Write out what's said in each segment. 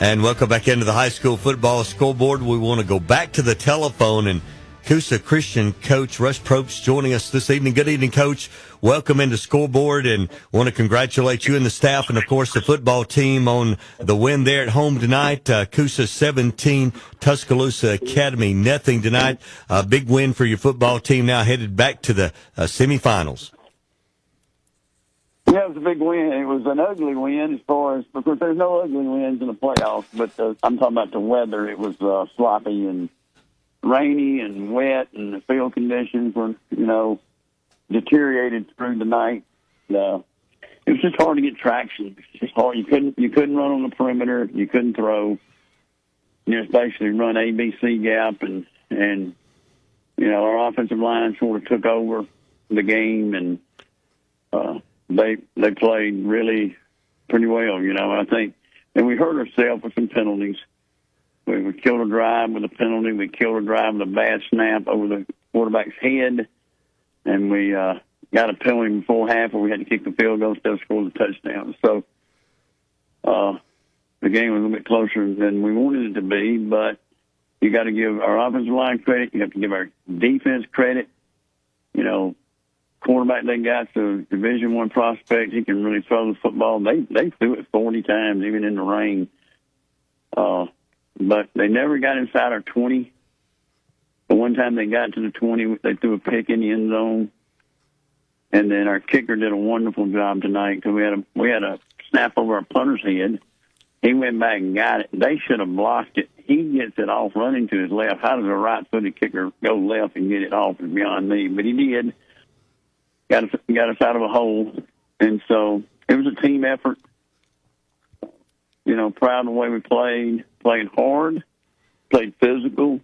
And welcome back into the high school football scoreboard. We want to go back to the telephone, and Coosa Christian coach Russ Propst joining us this evening. Good evening, Coach. Welcome into scoreboard, and want to congratulate you and the staff and, of course, the football team on the win there at home tonight. Coosa 17, Tuscaloosa Academy nothing tonight. A big win for your football team, now headed back to the semifinals. Yeah, it was a big win. It was an ugly win as far as, because there's no ugly wins in the playoffs, but I'm talking about the weather. It was sloppy and rainy and wet, and the field conditions were, deteriorated through the night. It was just hard to get traction. It's just hard. You couldn't run on the perimeter. You couldn't throw. Just basically run ABC gap, and our offensive line sort of took over the game, and They played really pretty well, I think. And we hurt ourselves with some penalties. We killed a drive with a penalty. We killed a drive with a bad snap over the quarterback's head. And we got a penalty before half where we had to kick the field goal instead of score the touchdown. So the game was a little bit closer than we wanted it to be. But you got to give our offensive line credit. You have to give our defense credit. Quarterback they got, the Division I prospect, he can really throw the football. They threw it 40 times, even in the rain. But they never got inside our 20. The one time they got to the 20, they threw a pick in the end zone. And then our kicker did a wonderful job tonight because we had a snap over our punter's head. He went back and got it. They should have blocked it. He gets it off running to his left. How does a right-footed kicker go left and get it off is beyond me. But he did. Got us out of a hole. And so it was a team effort. Proud of the way we played hard, played physical.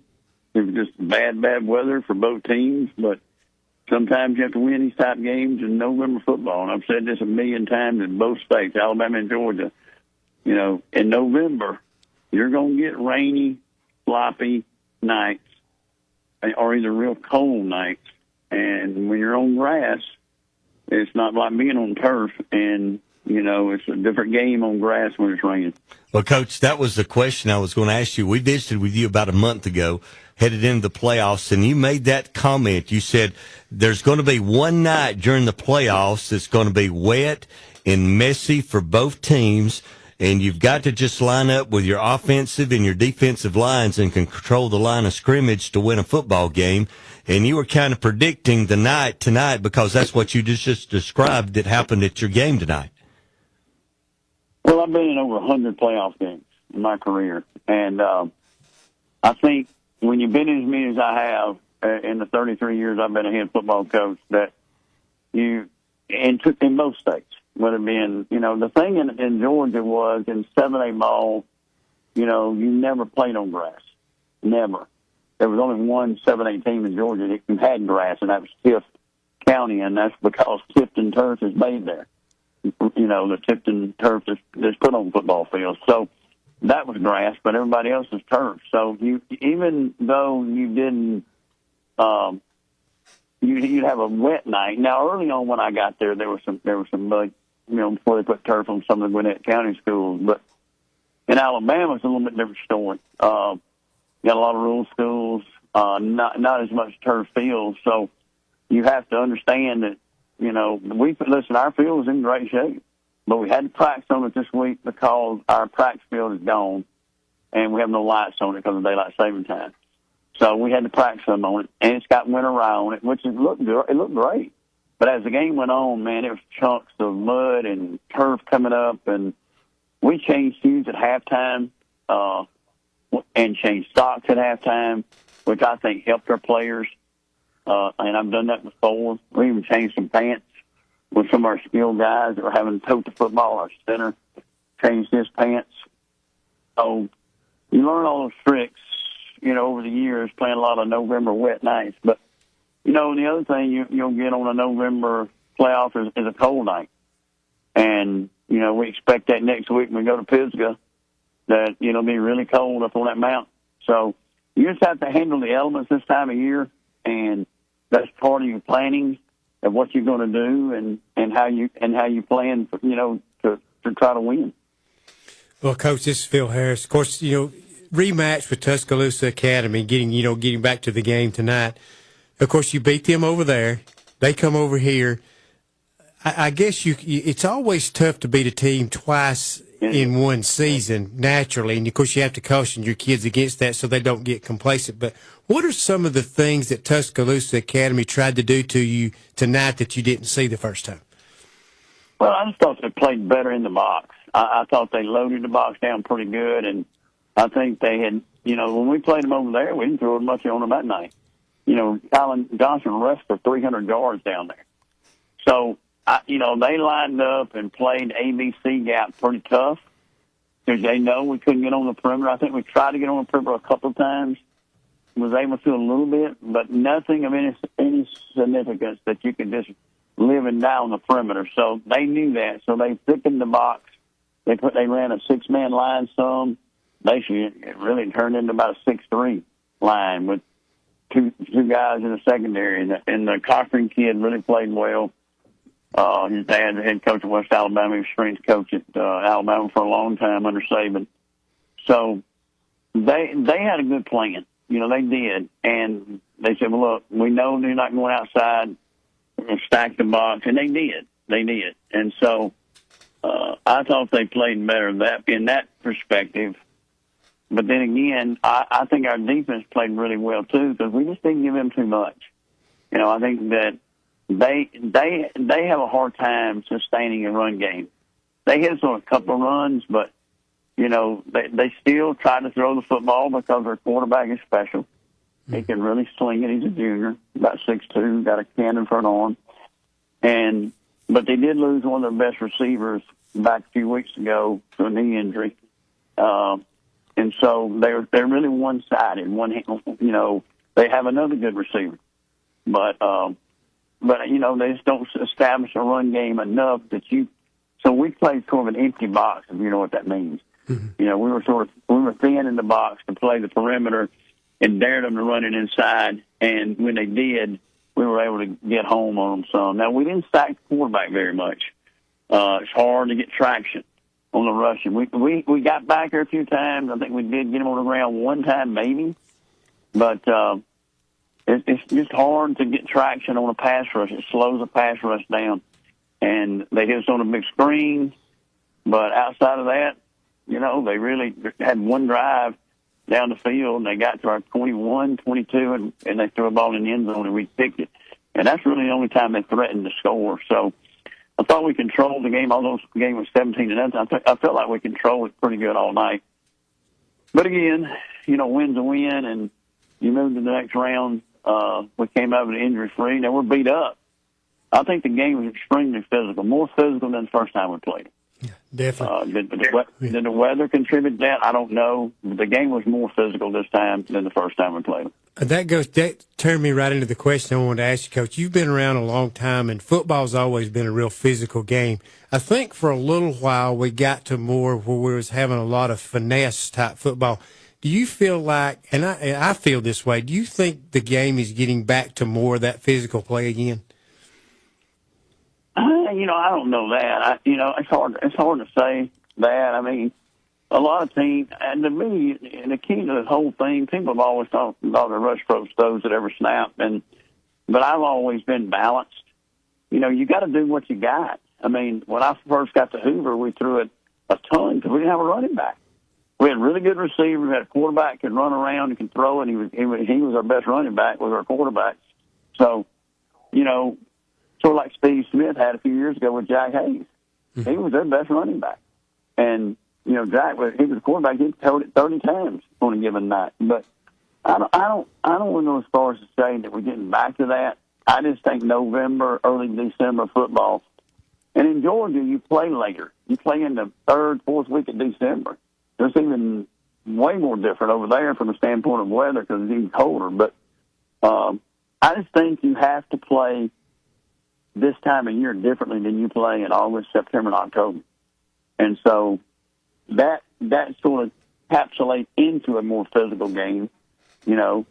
It was just bad weather for both teams. But sometimes you have to win these type games in November football. And I've said this a million times in both states, Alabama and Georgia. In November, you're going to get rainy, sloppy nights, or either real cold nights. And when you're on grass, it's not like being on turf, and, it's a different game on grass when it's raining. Well, Coach, that was the question I was going to ask you. We visited with you about a month ago, headed into the playoffs, and you made that comment. You said there's going to be one night during the playoffs that's going to be wet and messy for both teams, and you've got to just line up with your offensive and your defensive lines and can control the line of scrimmage to win a football game. And you were kind of predicting the night tonight because that's what you just described that happened at your game tonight. Well, I've been in over 100 playoff games in my career. And I think when you've been in as many as I have in the 33 years I've been a head football coach, that in both states, whether it be the thing in Georgia was in 7A ball, you never played on grass. Never. There was only one 7A team in Georgia that had grass, and that was Tift County, and that's because Tipton turf is made there. The Tipton turf that's put on football fields. So that was grass, but everybody else was turf. So even though you didn't, you'd have a wet night. Now, early on when I got there, there was some mud, before they put turf on some of the Gwinnett County schools. But in Alabama, it's a little bit different story. Got a lot of rural schools, not as much turf fields. So you have to understand that, our field was in great shape, but we had to practice on it this week because our practice field is gone and we have no lights on it because of daylight saving time. So we had to practice some on it, and it's got winter rye on it, which looked great. But as the game went on, man, it was chunks of mud and turf coming up, and we changed shoes at halftime and changed socks at halftime, which I think helped our players. And I've done that before. We even changed some pants with some of our skilled guys that were having to tote the football. Our center changed his pants. So you learn all those tricks, over the years, playing a lot of November wet nights. But, the other thing you'll get on a November playoff is a cold night. And, we expect that next week when we go to Pisgah that it'll be really cold up on that mountain. So you just have to handle the elements this time of year, and that's part of your planning of what you're going to do and how you plan, to try to win. Well, Coach, this is Phil Harris. Of course, rematch with Tuscaloosa Academy, getting back to the game tonight. Of course, you beat them over there. They come over here. I guess it's always tough to beat a team twice in one season, naturally. And, of course, you have to caution your kids against that so they don't get complacent. But what are some of the things that Tuscaloosa Academy tried to do to you tonight that you didn't see the first time? Well, I just thought they played better in the box. I thought they loaded the box down pretty good, and I think they had, when we played them over there, we didn't throw much on them that night. Alan Johnson rushed for 300 yards down there. So, they lined up and played ABC gap pretty tough because they know we couldn't get on the perimeter. I think we tried to get on the perimeter a couple of times, was able to a little bit, but nothing of any significance that you could just live and die on the perimeter. So they knew that. So they thickened the box. They ran a 6-man line some. Basically, it really turned into about a 6-3 line with two guys in the secondary. And the Cochran kid really played well. His dad, the head coach of West Alabama, he was strength coach at Alabama for a long time under Saban. So they had a good plan. They did. And they said, well, look, we know they're not going outside. We're going to stack the box. And they did. They did. And so I thought they played better in that perspective. But then again, I think our defense played really well, too, because we just didn't give them too much. I think that they have a hard time sustaining a run game. They hit us on a couple of runs, but, they still try to throw the football because their quarterback is special. He can really sling it. He's a junior, about 6'2", got a cannon for an arm. But they did lose one of their best receivers back a few weeks ago to a knee injury. And so they're really one-sided. They have another good receiver. But they just don't establish a run game enough so we played sort of an empty box, if you know what that means. Mm-hmm. We were thin in the box to play the perimeter and dared them to run it inside. And when they did, we were able to get home on them some. Now, we didn't stack the quarterback very much. It's hard to get traction on the rushing. We got back there a few times. I think we did get him on the ground one time, maybe. But it's just hard to get traction on a pass rush. It slows the pass rush down. And they hit us on a big screen. But outside of that, they really had one drive down the field, and they got to our 21, 22, and they threw a ball in the end zone, and we picked it. And that's really the only time they threatened to score. So I thought we controlled the game, although the game was 17-0. I felt like we controlled it pretty good all night. But again, win's a win, and you move to the next round. We came out of it injury-free. Now, we're beat up. I think the game was extremely physical, more physical than the first time we played it. Yeah, definitely. Did the weather contribute to that? I don't know. But the game was more physical this time than the first time we played it. That turned me right into the question I wanted to ask you, Coach. You've been around a long time, and football's always been a real physical game. I think for a little while we got to more where we was having a lot of finesse-type football. Do you feel like, and I feel this way, do you think the game is getting back to more of that physical play again? I don't know that. It's hard to say that. I mean, a lot of teams, and to me, the key to the whole thing, people have always thought the rush Propst throws that ever snap, but I've always been balanced. You got to do what you got. I mean, when I first got to Hoover, we threw it a ton because we didn't have a running back. We had really good receivers. We had a quarterback who could run around and could throw, and he was our best running back, was our quarterback. So, sort of like Steve Smith had a few years ago with Jack Hayes. Mm-hmm. He was their best running back. And, Jack he was a quarterback. He throwed it 30 times on a given night. But I don't want to go as far as to say that we're getting back to that. I just think November, early December football. And in Georgia, you play later. You play in the third, fourth week of December. It's even way more different over there from the standpoint of weather because it's even colder. But I just think you have to play this time of year differently than you play in August, September, and October. And so that sort of encapsulates into a more physical game, because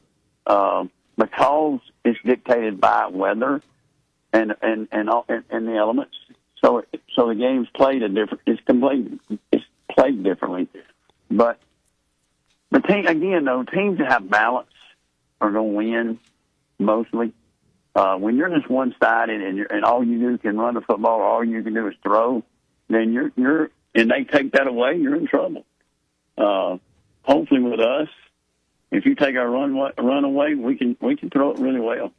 it's dictated by weather and the elements. So the game's played it's played differently. But the team, again, though, teams that have balance are going to win mostly. When you're just one-sided and all you do can run the football, or all you can do is throw, then you're and they take that away, you're in trouble. Hopefully, with us, if you take our run away, we can throw it really well.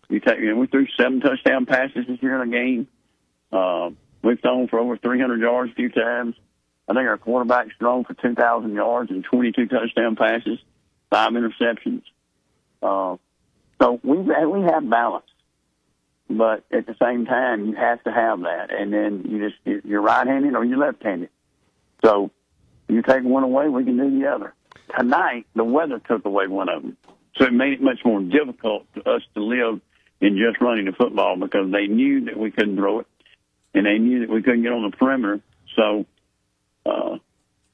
We threw 7 touchdown passes this year in a game. We've thrown for over 300 yards a few times. I think our quarterback's thrown for 2,000 yards and 22 touchdown passes, 5 interceptions. So we have balance, but at the same time, you have to have that. And then you're right-handed or you're left-handed. So you take one away, we can do the other. Tonight, the weather took away one of them, so it made it much more difficult for us to live in just running the football because they knew that we couldn't throw it, and they knew that we couldn't get on the perimeter. So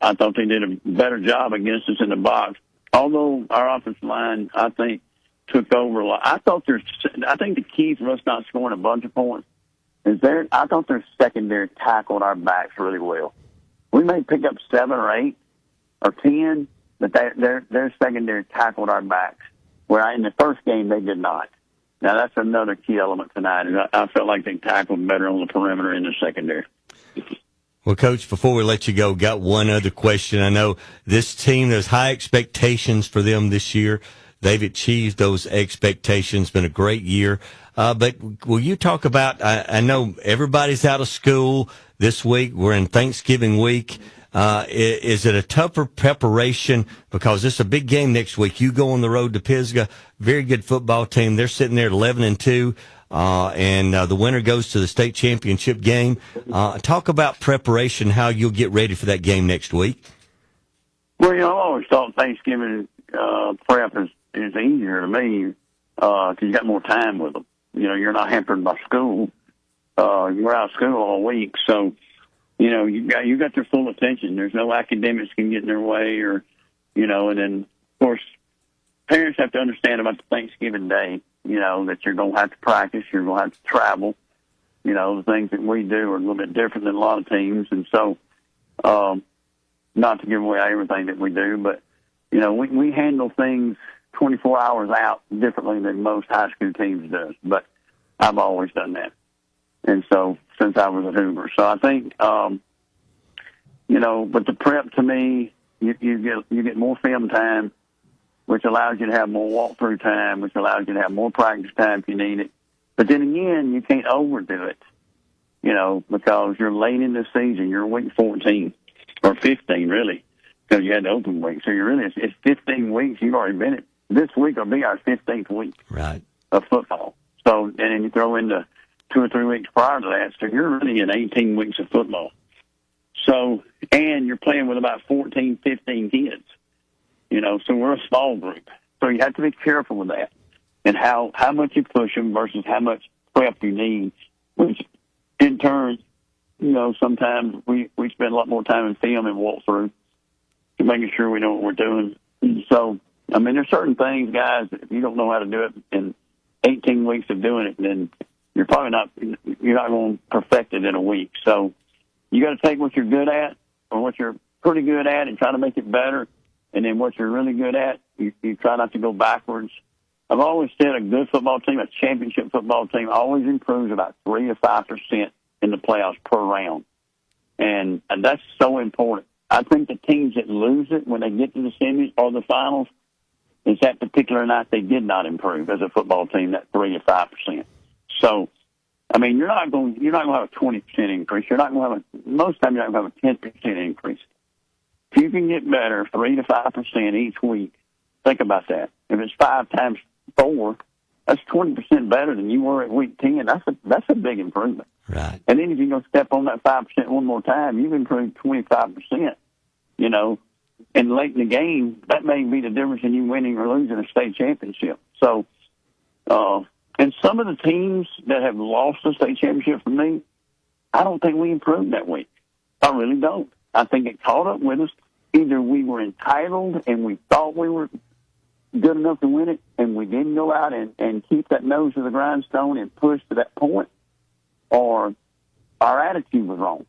I thought they did a better job against us in the box. Although our offensive line, I think, took over a lot. I think the key for us not scoring a bunch of points is I thought their secondary tackled our backs really well. We may pick up 7 or 8 or 10, but their secondary tackled our backs, where in the first game they did not. Now, that's another key element tonight. I felt like they tackled better on the perimeter in the secondary. Well, Coach, before we let you go, got one other question. I know this team, there's high expectations for them this year. They've achieved those expectations. Been a great year. But will you talk about, I know everybody's out of school this week. We're in Thanksgiving week. Is it a tougher preparation? Because it's a big game next week. You go on the road to Pisgah, very good football team. They're sitting there 11-2. And the winner goes to the state championship game. Talk about preparation, how you'll get ready for that game next week. Well, I've always thought Thanksgiving prep is easier to me because you got more time with them. You're not hampered by school. You're out of school all week, so you got their full attention. There's no academics can get in their way, or And then of course, parents have to understand about the Thanksgiving day. That you're going to have to practice, you're going to have to travel. The things that we do are a little bit different than a lot of teams. And so, not to give away everything that we do, but, we handle things 24 hours out differently than most high school teams do. But I've always done that. And so, since I was a Hoover. So I think, but the prep to me, you get more film time, which allows you to have more walkthrough time, which allows you to have more practice time if you need it. But then again, you can't overdo it, because you're late in the season. You're week 14 or 15, really, because you had the open week. So it's 15 weeks. You've already been it. This week will be our 15th week of football. So, and then you throw in the 2 or 3 weeks prior to that. So you're really in 18 weeks of football. So, and you're playing with about 14, 15 kids. So we're a small group. So you have to be careful with that and how much you push them versus how much prep you need, which in turn, sometimes we spend a lot more time in film and walkthrough to making sure we know what we're doing. So, there's certain things, guys, if you don't know how to do it in 18 weeks of doing it, then you're not going to perfect it in a week. So you got to take what you're good at or what you're pretty good at and try to make it better. And then what you're really good at, you try not to go backwards. I've always said a good football team, a championship football team, always improves about 3 to 5% in the playoffs per round. And that's so important. I think the teams that lose it when they get to the semis or the finals is that particular night they did not improve as a football team, that 3 to 5%. So, you're not going to have a 20% increase. Most times you're not going to have a 10% increase. If you can get better 3 to 5% each week, think about that. If it's 5 times 4, that's 20% better than you were at week 10. That's a big improvement. Right. And then if you go step on that 5% one more time, you've improved 25%. And late in the game, that may be the difference in you winning or losing a state championship. So, and some of the teams that have lost the state championship for me, I don't think we improved that week. I really don't. I think it caught up with us. Either we were entitled and we thought we were good enough to win it, and we didn't go out and keep that nose to the grindstone and push to that point, or our attitude was wrong.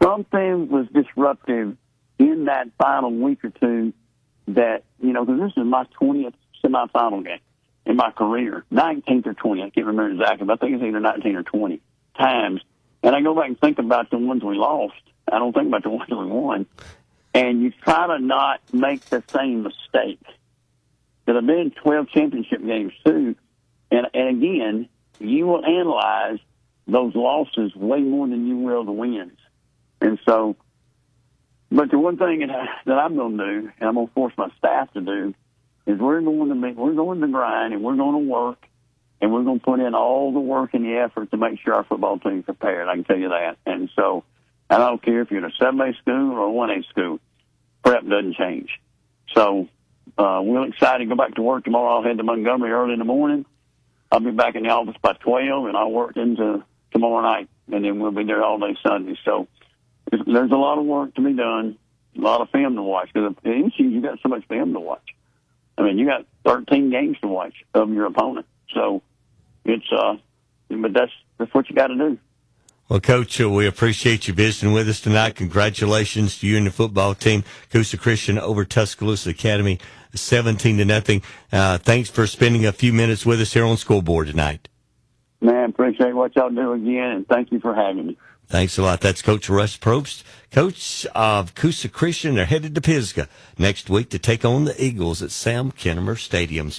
Something was disruptive in that final week or two that, because this is my 20th semifinal game in my career, 19th or 20th, I can't remember exactly, but I think it's either 19 or 20 times. And I go back and think about the ones we lost. I don't think about the ones we won. And you try to not make the same mistake. There have been 12 championship games, too. And again, you will analyze those losses way more than you will the wins. And so, but the one thing that I'm going to do, and I'm going to force my staff to do, is we're going to grind, and we're going to work, and we're going to put in all the work and the effort to make sure our football team's prepared. I can tell you that. And so, I don't care if you're in a 7A school or a 1A school, prep doesn't change. So, we're excited to go back to work tomorrow. I'll head to Montgomery early in the morning. I'll be back in the office by 12, and I'll work into tomorrow night, and then we'll be there all day Sunday. So, there's a lot of work to be done, a lot of film to watch. Because at NC, you got so much film to watch. I mean, you got 13 games to watch of your opponent. So it's, but that's what you got to do. Well, Coach, we appreciate you visiting with us tonight. Congratulations to you and the football team. Coosa Christian over Tuscaloosa Academy, 17-0. Thanks for spending a few minutes with us here on Scoreboard tonight. Man, appreciate what y'all do again, and thank you for having me. Thanks a lot. That's Coach Russ Propst, coach of Coosa Christian. They're headed to Pisgah next week to take on the Eagles at Sam Kennemer Stadium.